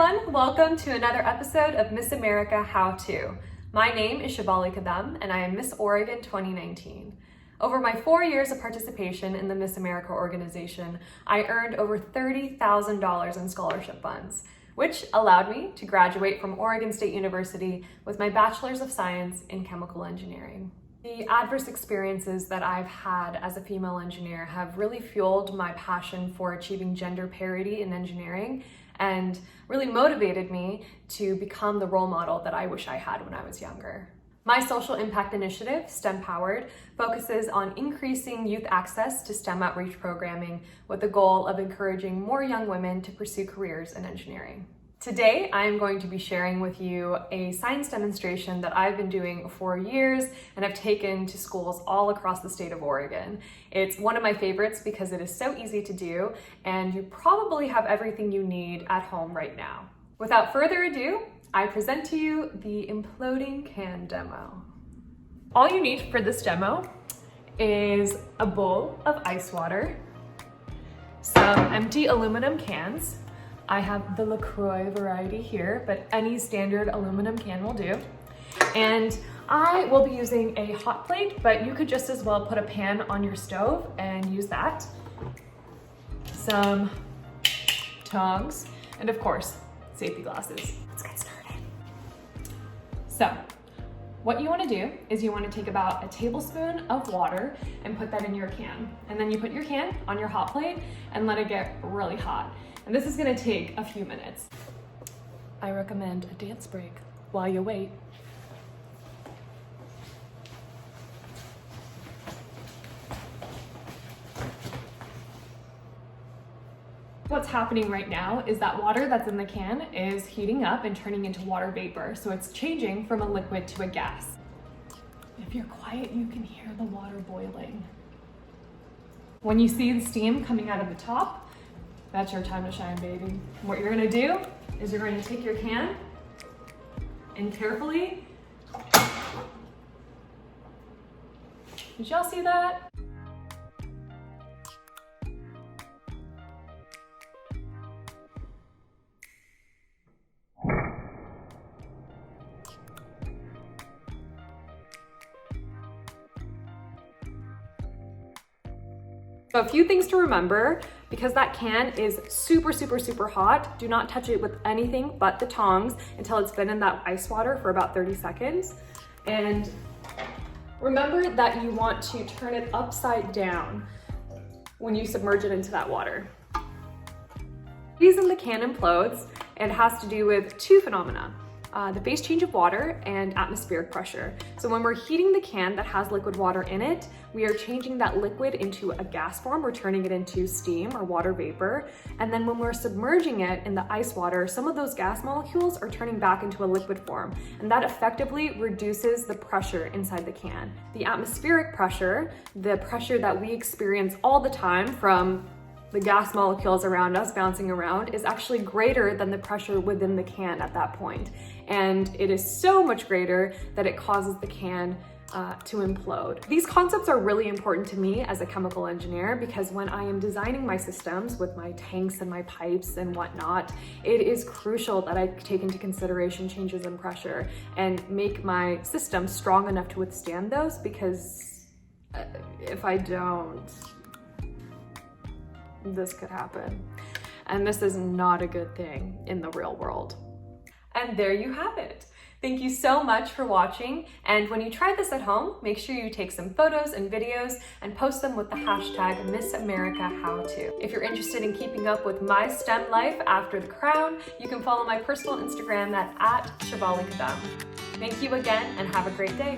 everyone, welcome to another episode of Miss America How To. My name is Shivali Kadam and I am Miss Oregon 2019. Over my 4 years of participation in the Miss America organization, I earned over $30,000 in scholarship funds, which allowed me to graduate from Oregon State University with my Bachelor's of Science in Chemical Engineering. The adverse experiences that I've had as a female engineer have really fueled my passion for achieving gender parity in engineering and really motivated me to become the role model that I wish I had when I was younger. My social impact initiative, STEM Powered, focuses on increasing youth access to STEM outreach programming with the goal of encouraging more young women to pursue careers in engineering. Today, I am going to be sharing with you a science demonstration that I've been doing for years and have taken to schools all across the state of Oregon. It's one of my favorites because it is so easy to do and you probably have everything you need at home right now. Without further ado, I present to you the imploding can demo. All you need for this demo is a bowl of ice water, some empty aluminum cans. I have the LaCroix variety here, but any standard aluminum can will do. And I will be using a hot plate, but you could just as well put a pan on your stove and use that. Some tongs, and of course, safety glasses. Let's get started. So, what you want to do is you want to take about a tablespoon of water and put that in your can. And then you put your can on your hot plate and let it get really hot. And this is going to take a few minutes. I recommend a dance break while you wait. What's happening right now is that water that's in the can is heating up and turning into water vapor. So it's changing from a liquid to a gas. If you're quiet, you can hear the water boiling. When you see the steam coming out of the top, that's your time to shine, baby. What you're gonna do is you're going to take your can and carefully, did y'all see that? So a few things to remember, because that can is super hot, do not touch it with anything but the tongs until it's been in that ice water for about 30 seconds. And remember that you want to turn it upside down when you submerge it into that water. The reason the can implodes, it has to do with two phenomena. The phase change of water and atmospheric pressure. So when we're heating the can that has liquid water in it, we are changing that liquid into a gas form. We're turning it into steam or water vapor. And then when we're submerging it in the ice water, some of those gas molecules are turning back into a liquid form. And that effectively reduces the pressure inside the can. The atmospheric pressure, the pressure that we experience all the time from the gas molecules around us bouncing around, is actually greater than the pressure within the can at that point. And it is so much greater that it causes the can to implode. These concepts are really important to me as a chemical engineer because when I am designing my systems with my tanks and my pipes and whatnot, it is crucial that I take into consideration changes in pressure and make my system strong enough to withstand those, because if I don't, this could happen. And this is not a good thing in the real world. And there you have it. Thank you so much for watching. And when you try this at home, make sure you take some photos and videos and post them with the hashtag MissAmericaHowTo. If you're interested in keeping up with my STEM life after the crown, you can follow my personal Instagram at @Shivali Kadam. Thank you again and have a great day.